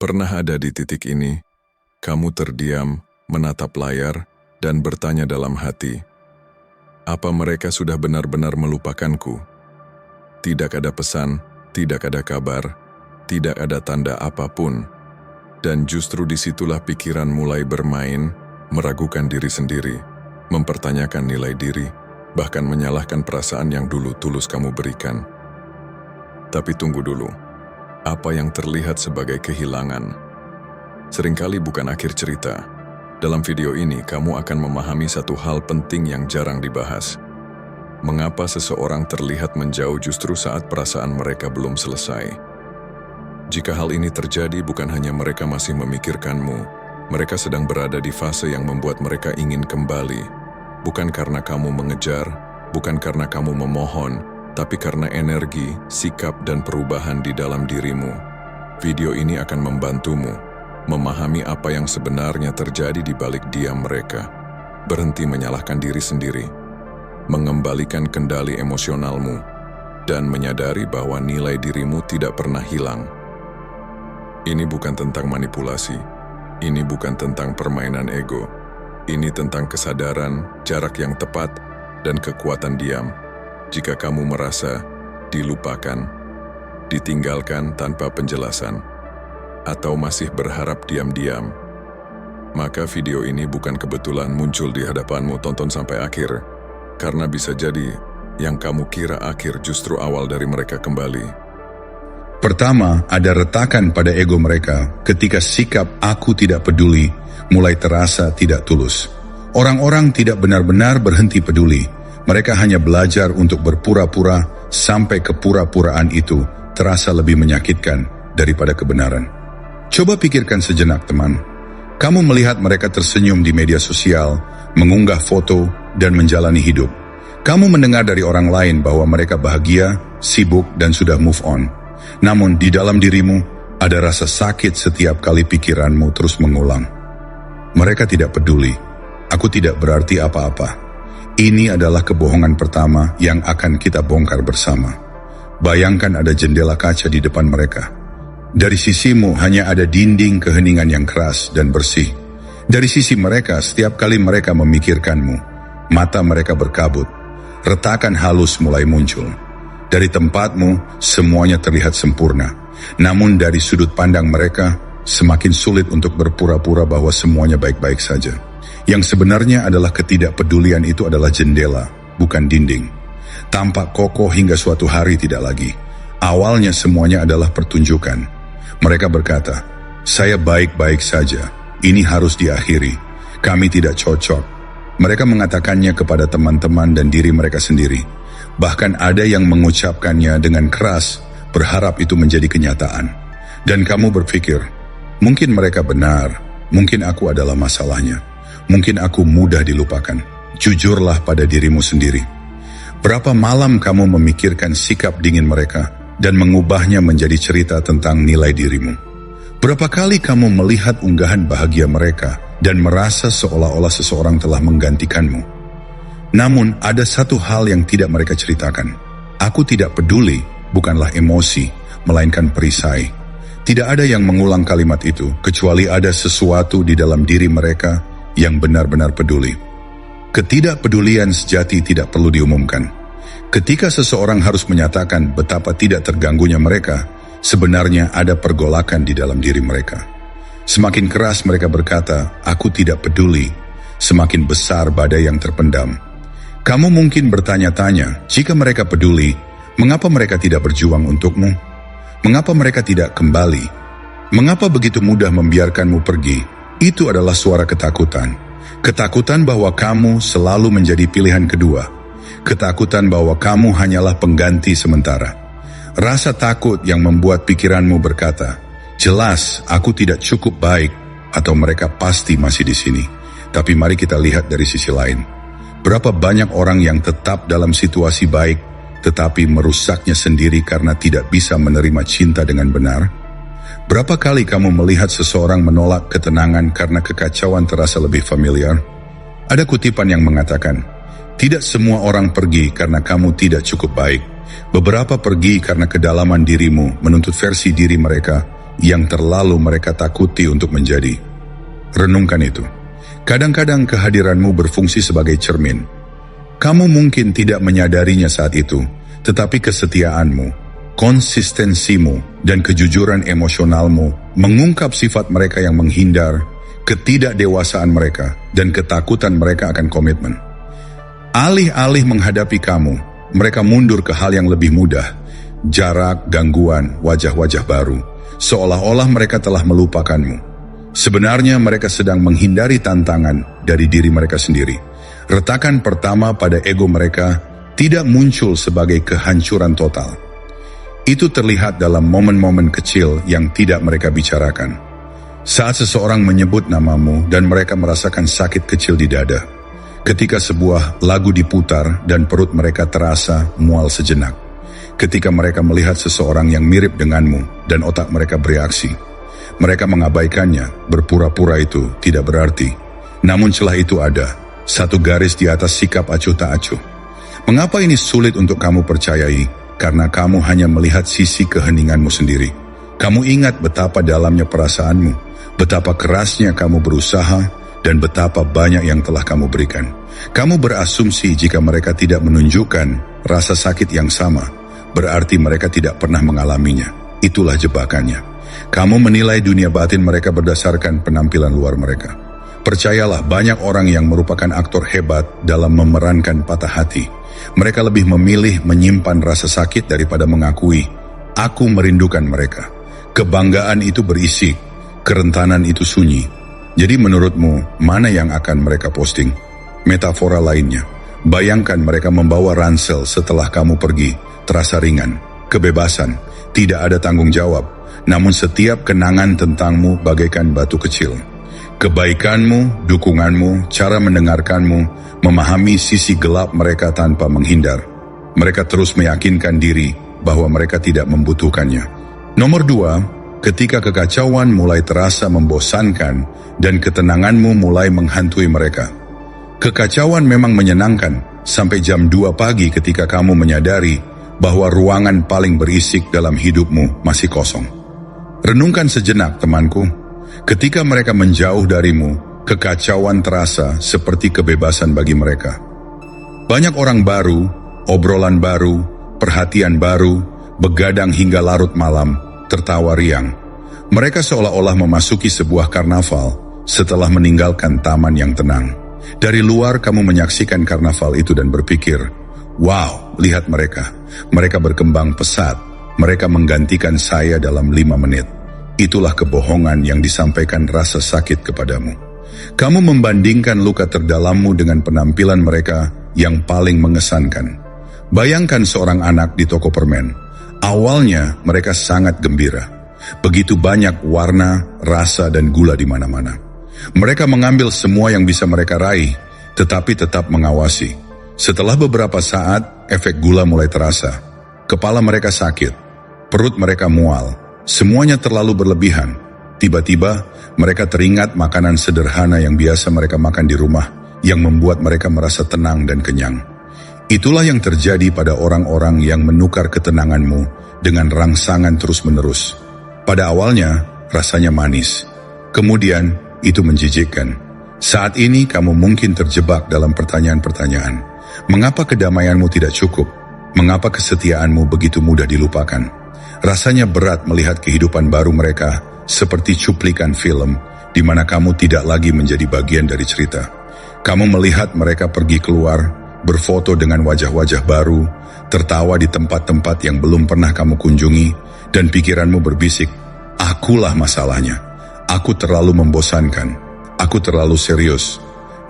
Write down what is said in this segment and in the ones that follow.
Pernah ada di titik ini, kamu terdiam, menatap layar, dan bertanya dalam hati, apa mereka sudah benar-benar melupakanku? Tidak ada pesan, tidak ada kabar, tidak ada tanda apapun. Dan justru disitulah pikiran mulai bermain, meragukan diri sendiri, mempertanyakan nilai diri, bahkan menyalahkan perasaan yang dulu tulus kamu berikan. Tapi tunggu dulu, apa yang terlihat sebagai kehilangan seringkali bukan akhir cerita. Dalam video ini, kamu akan memahami satu hal penting yang jarang dibahas. Mengapa seseorang terlihat menjauh justru saat perasaan mereka belum selesai? Jika hal ini terjadi, bukan hanya mereka masih memikirkanmu, mereka sedang berada di fase yang membuat mereka ingin kembali. Bukan karena kamu mengejar, bukan karena kamu memohon, tapi karena energi, sikap, dan perubahan di dalam dirimu. Video ini akan membantumu memahami apa yang sebenarnya terjadi di balik diam mereka, berhenti menyalahkan diri sendiri, mengembalikan kendali emosionalmu, dan menyadari bahwa nilai dirimu tidak pernah hilang. Ini bukan tentang manipulasi, ini bukan tentang permainan ego, ini tentang kesadaran, jarak yang tepat, dan kekuatan diam. Jika kamu merasa dilupakan, ditinggalkan tanpa penjelasan, atau masih berharap diam-diam, maka video ini bukan kebetulan muncul di hadapanmu. Tonton sampai akhir, karena bisa jadi yang kamu kira akhir justru awal dari mereka kembali. Pertama, ada retakan pada ego mereka ketika sikap "aku tidak peduli" mulai terasa tidak tulus. Orang-orang tidak benar-benar berhenti peduli. Mereka hanya belajar untuk berpura-pura sampai kepura-puraan itu terasa lebih menyakitkan daripada kebenaran. Coba pikirkan sejenak, teman. Kamu melihat mereka tersenyum di media sosial, mengunggah foto, dan menjalani hidup. Kamu mendengar dari orang lain bahwa mereka bahagia, sibuk, dan sudah move on. Namun di dalam dirimu ada rasa sakit setiap kali pikiranmu terus mengulang. Mereka tidak peduli. Aku tidak berarti apa-apa. Ini adalah kebohongan pertama yang akan kita bongkar bersama. Bayangkan ada jendela kaca di depan mereka. Dari sisimu hanya ada dinding keheningan yang keras dan bersih. Dari sisi mereka, setiap kali mereka memikirkanmu, mata mereka berkabut. Retakan halus mulai muncul. Dari tempatmu, semuanya terlihat sempurna. Namun dari sudut pandang mereka, semakin sulit untuk berpura-pura bahwa semuanya baik-baik saja. Yang sebenarnya adalah ketidakpedulian itu adalah jendela, bukan dinding. Tampak kokoh hingga suatu hari tidak lagi. Awalnya semuanya adalah pertunjukan. Mereka berkata, "Saya baik-baik saja, ini harus diakhiri. Kami tidak cocok." Mereka mengatakannya kepada teman-teman dan diri mereka sendiri. Bahkan ada yang mengucapkannya dengan keras, berharap itu menjadi kenyataan. Dan kamu berpikir, mungkin mereka benar, mungkin aku adalah masalahnya, mungkin aku mudah dilupakan. Jujurlah pada dirimu sendiri. Berapa malam kamu memikirkan sikap dingin mereka dan mengubahnya menjadi cerita tentang nilai dirimu? Berapa kali kamu melihat unggahan bahagia mereka dan merasa seolah-olah seseorang telah menggantikanmu? Namun ada satu hal yang tidak mereka ceritakan. Aku tidak peduli bukanlah emosi, melainkan perisai. Tidak ada yang mengulang kalimat itu, kecuali ada sesuatu di dalam diri mereka yang benar-benar peduli. Ketidakpedulian sejati tidak perlu diumumkan. Ketika seseorang harus menyatakan betapa tidak terganggunya mereka, sebenarnya ada pergolakan di dalam diri mereka. Semakin keras mereka berkata, "Aku tidak peduli," semakin besar badai yang terpendam. Kamu mungkin bertanya-tanya, jika mereka peduli, mengapa mereka tidak berjuang untukmu? Mengapa mereka tidak kembali? Mengapa begitu mudah membiarkanmu pergi? Itu adalah suara ketakutan. Ketakutan bahwa kamu selalu menjadi pilihan kedua. Ketakutan bahwa kamu hanyalah pengganti sementara. Rasa takut yang membuat pikiranmu berkata, "Jelas aku tidak cukup baik," atau "Mereka pasti masih di sini." Tapi mari kita lihat dari sisi lain. Berapa banyak orang yang tetap dalam situasi baik, tetapi merusaknya sendiri karena tidak bisa menerima cinta dengan benar? Berapa kali kamu melihat seseorang menolak ketenangan karena kekacauan terasa lebih familiar? Ada kutipan yang mengatakan, "Tidak semua orang pergi karena kamu tidak cukup baik. Beberapa pergi karena kedalaman dirimu menuntut versi diri mereka yang terlalu mereka takuti untuk menjadi. Renungkan itu. Kadang-kadang kehadiranmu berfungsi sebagai cermin. Kamu mungkin tidak menyadarinya saat itu, tetapi kesetiaanmu, konsistensimu, dan kejujuran emosionalmu mengungkap sifat mereka yang menghindar, ketidakdewasaan mereka, dan ketakutan mereka akan komitmen. Alih-alih menghadapi kamu, mereka mundur ke hal yang lebih mudah, jarak, gangguan, wajah-wajah baru, seolah-olah mereka telah melupakanmu. Sebenarnya mereka sedang menghindari tantangan dari diri mereka sendiri. Retakan pertama pada ego mereka tidak muncul sebagai kehancuran total. Itu terlihat dalam momen-momen kecil yang tidak mereka bicarakan. Saat seseorang menyebut namamu dan mereka merasakan sakit kecil di dada. Ketika sebuah lagu diputar dan perut mereka terasa mual sejenak. Ketika mereka melihat seseorang yang mirip denganmu dan otak mereka bereaksi. Mereka mengabaikannya, berpura-pura itu tidak berarti. Namun celah itu ada, satu garis di atas sikap acuh tak acuh. Mengapa ini sulit untuk kamu percayai? Karena kamu hanya melihat sisi keheninganmu sendiri. Kamu ingat betapa dalamnya perasaanmu, betapa kerasnya kamu berusaha, dan betapa banyak yang telah kamu berikan. Kamu berasumsi jika mereka tidak menunjukkan rasa sakit yang sama, berarti mereka tidak pernah mengalaminya. Itulah jebakannya. Kamu menilai dunia batin mereka berdasarkan penampilan luar mereka. Percayalah, banyak orang yang merupakan aktor hebat dalam memerankan patah hati. Mereka lebih memilih menyimpan rasa sakit daripada mengakui, aku merindukan mereka. Kebanggaan itu berisik, kerentanan itu sunyi. Jadi menurutmu, mana yang akan mereka posting? Metafora lainnya, bayangkan mereka membawa ransel setelah kamu pergi, terasa ringan, kebebasan, tidak ada tanggung jawab. Namun setiap kenangan tentangmu bagaikan batu kecil. Kebaikanmu, dukunganmu, cara mendengarkanmu, memahami sisi gelap mereka tanpa menghindar. Mereka terus meyakinkan diri bahwa mereka tidak membutuhkannya. Nomor 2, ketika kekacauan mulai terasa membosankan dan ketenanganmu mulai menghantui mereka. Kekacauan memang menyenangkan sampai jam 2 pagi ketika kamu menyadari bahwa ruangan paling berisik dalam hidupmu masih kosong. Renungkan sejenak, temanku. Ketika mereka menjauh darimu, kekacauan terasa seperti kebebasan bagi mereka. Banyak orang baru, obrolan baru, perhatian baru, begadang hingga larut malam, tertawa riang. Mereka seolah-olah memasuki sebuah karnaval setelah meninggalkan taman yang tenang. Dari luar kamu menyaksikan karnaval itu dan berpikir, wow, lihat mereka. Mereka berkembang pesat. Mereka menggantikan saya dalam 5 menit. Itulah kebohongan yang disampaikan rasa sakit kepadamu. Kamu membandingkan luka terdalammu dengan penampilan mereka yang paling mengesankan. Bayangkan seorang anak di toko permen. Awalnya mereka sangat gembira. Begitu banyak warna, rasa, dan gula di mana-mana. Mereka mengambil semua yang bisa mereka raih, tetapi tetap mengawasi. Setelah beberapa saat, efek gula mulai terasa. Kepala mereka sakit, perut mereka mual, semuanya terlalu berlebihan. Tiba-tiba, mereka teringat makanan sederhana yang biasa mereka makan di rumah, yang membuat mereka merasa tenang dan kenyang. Itulah yang terjadi pada orang-orang yang menukar ketenanganmu dengan rangsangan terus-menerus. Pada awalnya, rasanya manis. Kemudian, itu menjijikkan. Saat ini, kamu mungkin terjebak dalam pertanyaan-pertanyaan. Mengapa kedamaianmu tidak cukup? Mengapa kesetiaanmu begitu mudah dilupakan? Rasanya berat melihat kehidupan baru mereka seperti cuplikan film di mana kamu tidak lagi menjadi bagian dari cerita. Kamu melihat mereka pergi keluar, berfoto dengan wajah-wajah baru, tertawa di tempat-tempat yang belum pernah kamu kunjungi, dan pikiranmu berbisik, akulah masalahnya. Aku terlalu membosankan. Aku terlalu serius.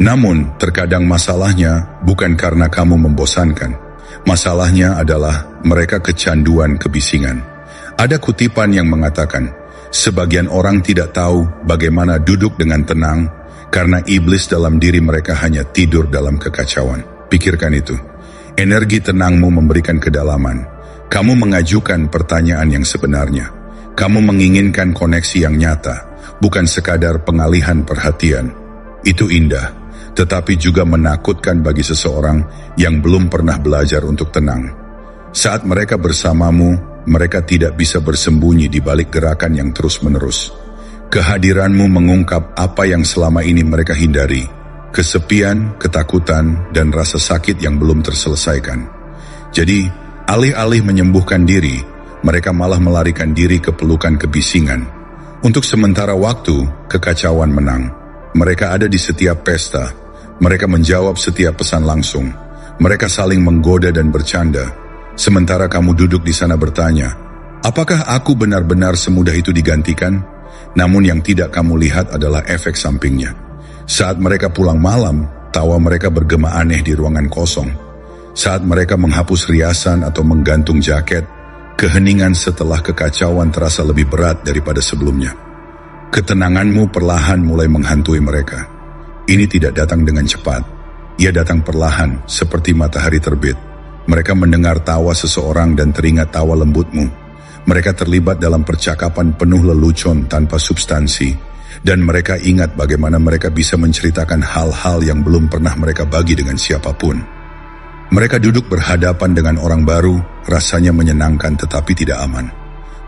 Namun, terkadang masalahnya bukan karena kamu membosankan. Masalahnya adalah mereka kecanduan kebisingan. Ada kutipan yang mengatakan, sebagian orang tidak tahu bagaimana duduk dengan tenang karena iblis dalam diri mereka hanya tidur dalam kekacauan. Pikirkan itu. Energi tenangmu memberikan kedalaman. Kamu mengajukan pertanyaan yang sebenarnya. Kamu menginginkan koneksi yang nyata, bukan sekadar pengalihan perhatian. Itu indah. Tetapi juga menakutkan bagi seseorang yang belum pernah belajar untuk tenang. Saat mereka bersamamu, mereka tidak bisa bersembunyi di balik gerakan yang terus-menerus. Kehadiranmu mengungkap apa yang selama ini mereka hindari, kesepian, ketakutan, dan rasa sakit yang belum terselesaikan. Jadi, alih-alih menyembuhkan diri, mereka malah melarikan diri ke pelukan kebisingan. Untuk sementara waktu, kekacauan menang. Mereka ada di setiap pesta. Mereka menjawab setiap pesan langsung. Mereka saling menggoda dan bercanda. Sementara kamu duduk di sana bertanya, apakah aku benar-benar semudah itu digantikan? Namun yang tidak kamu lihat adalah efek sampingnya. Saat mereka pulang malam, tawa mereka bergema aneh di ruangan kosong. Saat mereka menghapus riasan atau menggantung jaket, keheningan setelah kekacauan terasa lebih berat daripada sebelumnya. Ketenanganmu perlahan mulai menghantui mereka. Ini tidak datang dengan cepat. Ia datang perlahan, seperti matahari terbit. Mereka mendengar tawa seseorang dan teringat tawa lembutmu. Mereka terlibat dalam percakapan penuh lelucon tanpa substansi, dan mereka ingat bagaimana mereka bisa menceritakan hal-hal yang belum pernah mereka bagi dengan siapapun. Mereka duduk berhadapan dengan orang baru, rasanya menyenangkan tetapi tidak aman.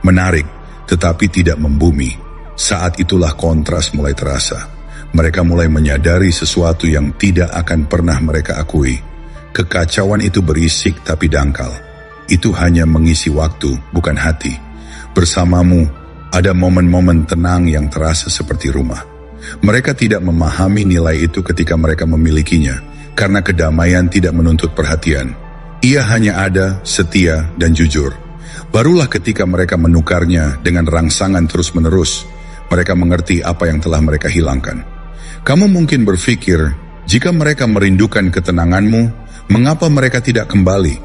Menarik, tetapi tidak membumi. Saat itulah kontras mulai terasa. Mereka mulai menyadari sesuatu yang tidak akan pernah mereka akui. Kekacauan itu berisik tapi dangkal. Itu hanya mengisi waktu, bukan hati. Bersamamu, ada momen-momen tenang yang terasa seperti rumah. Mereka tidak memahami nilai itu ketika mereka memilikinya, karena kedamaian tidak menuntut perhatian. Ia hanya ada, setia, dan jujur. Barulah ketika mereka menukarnya dengan rangsangan terus-menerus, mereka mengerti apa yang telah mereka hilangkan. Kamu mungkin berpikir, jika mereka merindukan ketenanganmu, mengapa mereka tidak kembali?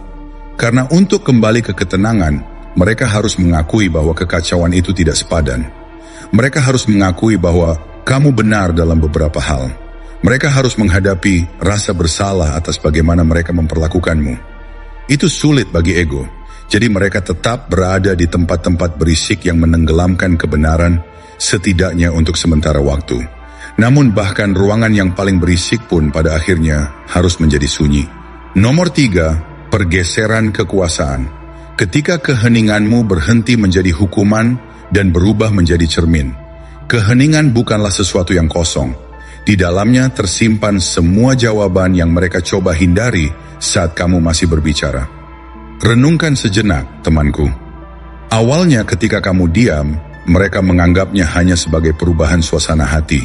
Karena untuk kembali ke ketenangan, mereka harus mengakui bahwa kekacauan itu tidak sepadan. Mereka harus mengakui bahwa kamu benar dalam beberapa hal. Mereka harus menghadapi rasa bersalah atas bagaimana mereka memperlakukanmu. Itu sulit bagi ego, jadi mereka tetap berada di tempat-tempat berisik yang menenggelamkan kebenaran, setidaknya untuk sementara waktu. Namun bahkan ruangan yang paling berisik pun pada akhirnya harus menjadi sunyi. Nomor 3, pergeseran kekuasaan. Ketika keheninganmu berhenti menjadi hukuman dan berubah menjadi cermin. Keheningan bukanlah sesuatu yang kosong. Di dalamnya tersimpan semua jawaban yang mereka coba hindari saat kamu masih berbicara. Renungkan sejenak, temanku. Awalnya ketika kamu diam, mereka menganggapnya hanya sebagai perubahan suasana hati.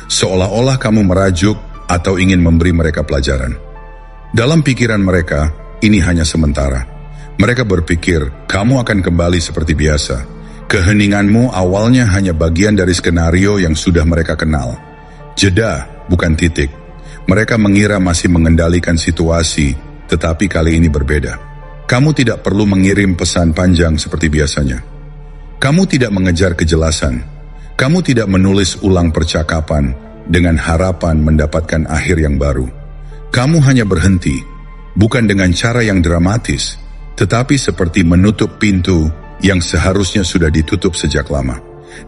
Seolah-olah kamu merajuk atau ingin memberi mereka pelajaran. Dalam pikiran mereka, ini hanya sementara. Mereka berpikir, kamu akan kembali seperti biasa. Keheninganmu awalnya hanya bagian dari skenario yang sudah mereka kenal. Jeda, bukan titik. Mereka mengira masih mengendalikan situasi, tetapi kali ini berbeda. Kamu tidak perlu mengirim pesan panjang seperti biasanya. Kamu tidak mengejar kejelasan. Kamu tidak menulis ulang percakapan dengan harapan mendapatkan akhir yang baru. Kamu hanya berhenti, bukan dengan cara yang dramatis, tetapi seperti menutup pintu yang seharusnya sudah ditutup sejak lama.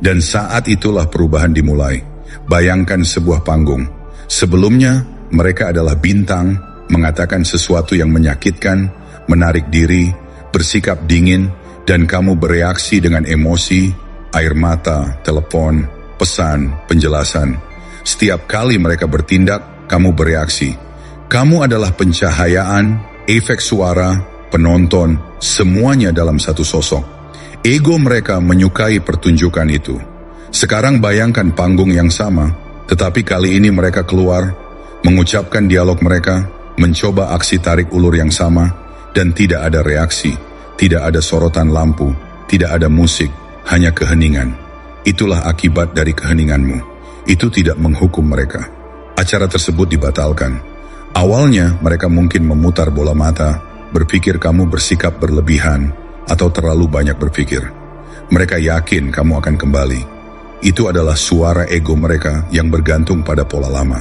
Dan saat itulah perubahan dimulai. Bayangkan sebuah panggung. Sebelumnya, mereka adalah bintang, mengatakan sesuatu yang menyakitkan, menarik diri, bersikap dingin, dan kamu bereaksi dengan emosi, air mata, telepon, pesan, penjelasan. Setiap kali mereka bertindak, kamu bereaksi. Kamu adalah pencahayaan, efek suara, penonton, semuanya dalam satu sosok. Ego mereka menyukai pertunjukan itu. Sekarang bayangkan panggung yang sama, tetapi kali ini mereka keluar, mengucapkan dialog mereka, mencoba aksi tarik ulur yang sama, dan tidak ada reaksi, tidak ada sorotan lampu, tidak ada musik, hanya keheningan. Itulah akibat dari keheninganmu. Itu tidak menghukum mereka. Acara tersebut dibatalkan. Awalnya mereka mungkin memutar bola mata, berpikir kamu bersikap berlebihan, atau terlalu banyak berpikir. Mereka yakin kamu akan kembali. Itu adalah suara ego mereka yang bergantung pada pola lama.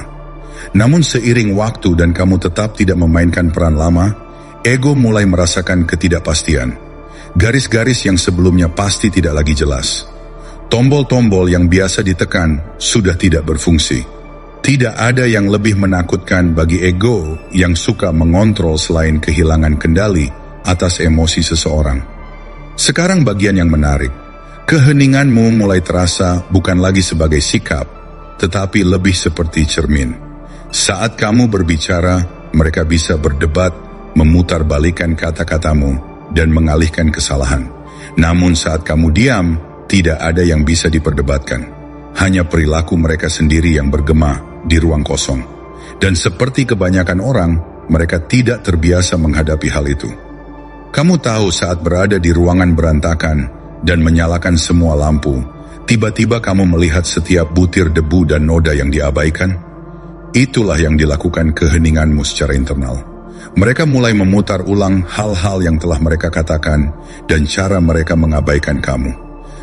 Namun seiring waktu dan kamu tetap tidak memainkan peran lama, ego mulai merasakan ketidakpastian. Garis-garis yang sebelumnya pasti tidak lagi jelas. Tombol-tombol yang biasa ditekan sudah tidak berfungsi. Tidak ada yang lebih menakutkan bagi ego yang suka mengontrol selain kehilangan kendali atas emosi seseorang. Sekarang bagian yang menarik. Keheninganmu mulai terasa bukan lagi sebagai sikap, tetapi lebih seperti cermin. Saat kamu berbicara, mereka bisa berdebat, memutarbalikkan kata-katamu, dan mengalihkan kesalahan. Namun saat kamu diam, tidak ada yang bisa diperdebatkan. Hanya perilaku mereka sendiri yang bergema di ruang kosong. Dan seperti kebanyakan orang, mereka tidak terbiasa menghadapi hal itu. Kamu tahu saat berada di ruangan berantakan dan menyalakan semua lampu, tiba-tiba kamu melihat setiap butir debu dan noda yang diabaikan? Itulah yang dilakukan keheninganmu secara internal. Mereka mulai memutar ulang hal-hal yang telah mereka katakan dan cara mereka mengabaikan kamu.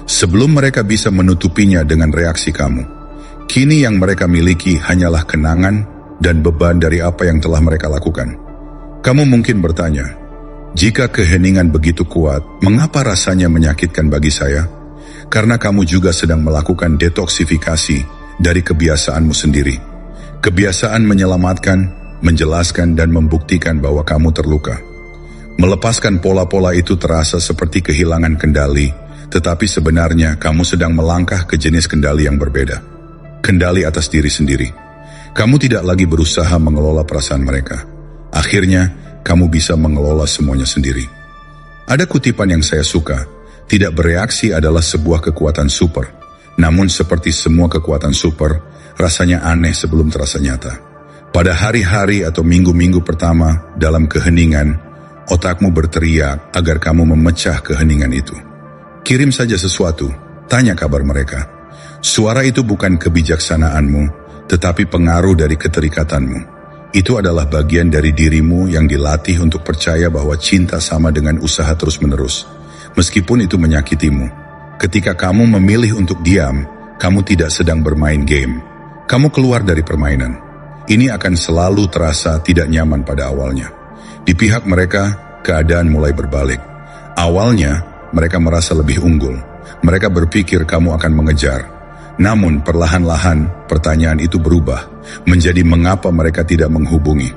Sebelum mereka bisa menutupinya dengan reaksi kamu, kini yang mereka miliki hanyalah kenangan dan beban dari apa yang telah mereka lakukan. Kamu mungkin bertanya, jika keheningan begitu kuat, mengapa rasanya menyakitkan bagi saya? Karena kamu juga sedang melakukan detoksifikasi dari kebiasaanmu sendiri. Kebiasaan menyelamatkan, menjelaskan dan membuktikan bahwa kamu terluka. Melepaskan pola-pola itu terasa seperti kehilangan kendali, tetapi sebenarnya kamu sedang melangkah ke jenis kendali yang berbeda. Kendali atas diri sendiri. Kamu tidak lagi berusaha mengelola perasaan mereka. Akhirnya, kamu bisa mengelola semuanya sendiri. Ada kutipan yang saya suka, tidak bereaksi adalah sebuah kekuatan super. Namun seperti semua kekuatan super, rasanya aneh sebelum terasa nyata. Pada hari-hari atau minggu-minggu pertama dalam keheningan, otakmu berteriak agar kamu memecah keheningan itu. Kirim saja sesuatu, tanya kabar mereka. Suara itu bukan kebijaksanaanmu, tetapi pengaruh dari keterikatanmu. Itu adalah bagian dari dirimu yang dilatih untuk percaya bahwa cinta sama dengan usaha terus-menerus. Meskipun itu menyakitimu. Ketika kamu memilih untuk diam, kamu tidak sedang bermain game. Kamu keluar dari permainan. Ini akan selalu terasa tidak nyaman pada awalnya. Di pihak mereka, keadaan mulai berbalik. Awalnya, mereka merasa lebih unggul. Mereka berpikir kamu akan mengejar. Namun perlahan-lahan pertanyaan itu berubah menjadi mengapa mereka tidak menghubungi.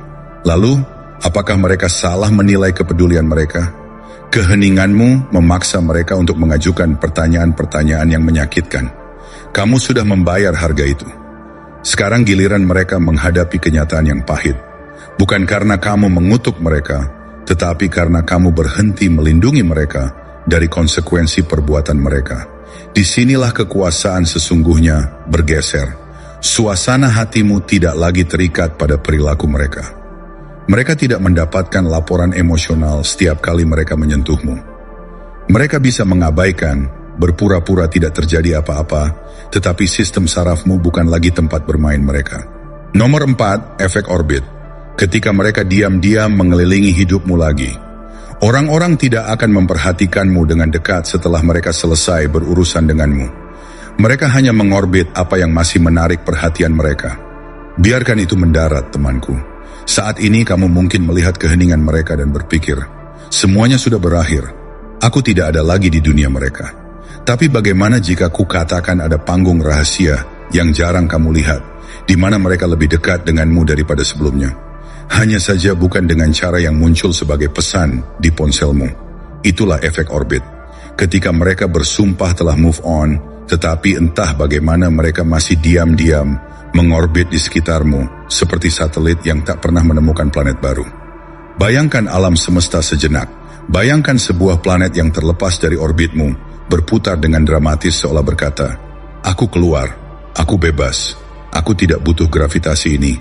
Lalu, apakah mereka salah menilai kepedulian mereka? Keheninganmu memaksa mereka untuk mengajukan pertanyaan-pertanyaan yang menyakitkan. Kamu sudah membayar harga itu. Sekarang giliran mereka menghadapi kenyataan yang pahit. Bukan karena kamu mengutuk mereka, tetapi karena kamu berhenti melindungi mereka dari konsekuensi perbuatan mereka. Disinilah kekuasaan sesungguhnya bergeser. Suasana hatimu tidak lagi terikat pada perilaku mereka. Mereka tidak mendapatkan laporan emosional setiap kali mereka menyentuhmu. Mereka bisa mengabaikan, berpura-pura tidak terjadi apa-apa, tetapi sistem sarafmu bukan lagi tempat bermain mereka. Nomor 4, efek orbit. Ketika mereka diam-diam mengelilingi hidupmu lagi, orang-orang tidak akan memperhatikanmu dengan dekat setelah mereka selesai berurusan denganmu. Mereka hanya mengorbit apa yang masih menarik perhatian mereka. Biarkan itu mendarat, temanku. Saat ini kamu mungkin melihat keheningan mereka dan berpikir, semuanya sudah berakhir. Aku tidak ada lagi di dunia mereka. Tapi bagaimana jika ku katakan ada panggung rahasia yang jarang kamu lihat, di mana mereka lebih dekat denganmu daripada sebelumnya? Hanya saja bukan dengan cara yang muncul sebagai pesan di ponselmu. Itulah efek orbit. Ketika mereka bersumpah telah move on, tetapi entah bagaimana mereka masih diam-diam mengorbit di sekitarmu seperti satelit yang tak pernah menemukan planet baru. Bayangkan alam semesta sejenak. Bayangkan sebuah planet yang terlepas dari orbitmu, berputar dengan dramatis seolah berkata, aku keluar, aku bebas, aku tidak butuh gravitasi ini.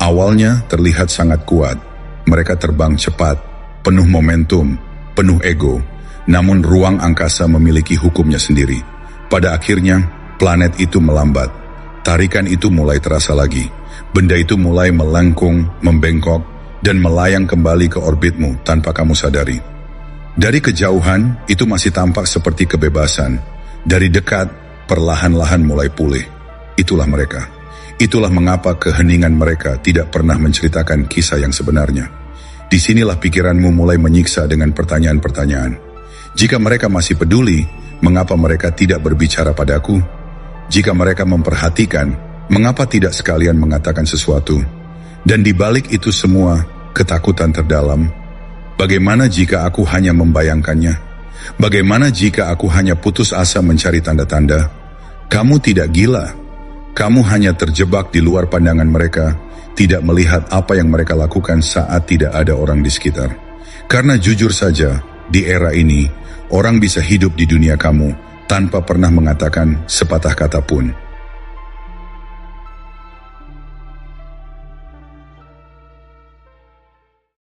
Awalnya terlihat sangat kuat. Mereka terbang cepat, penuh momentum, penuh ego. Namun ruang angkasa memiliki hukumnya sendiri. Pada akhirnya, planet itu melambat. Tarikan itu mulai terasa lagi. Benda itu mulai melengkung, membengkok, dan melayang kembali ke orbitmu tanpa kamu sadari. Dari kejauhan, itu masih tampak seperti kebebasan. Dari dekat, perlahan-lahan mulai pulih. Itulah mereka. Itulah mengapa keheningan mereka tidak pernah menceritakan kisah yang sebenarnya. Disinilah pikiranmu mulai menyiksa dengan pertanyaan-pertanyaan. Jika mereka masih peduli, mengapa mereka tidak berbicara padaku? Jika mereka memperhatikan, mengapa tidak sekalian mengatakan sesuatu? Dan di balik itu semua, ketakutan terdalam. Bagaimana jika aku hanya membayangkannya? Bagaimana jika aku hanya putus asa mencari tanda-tanda? Kamu tidak gila. Kamu hanya terjebak di luar pandangan mereka, tidak melihat apa yang mereka lakukan saat tidak ada orang di sekitar. Karena jujur saja, di era ini, orang bisa hidup di dunia kamu tanpa pernah mengatakan sepatah kata pun.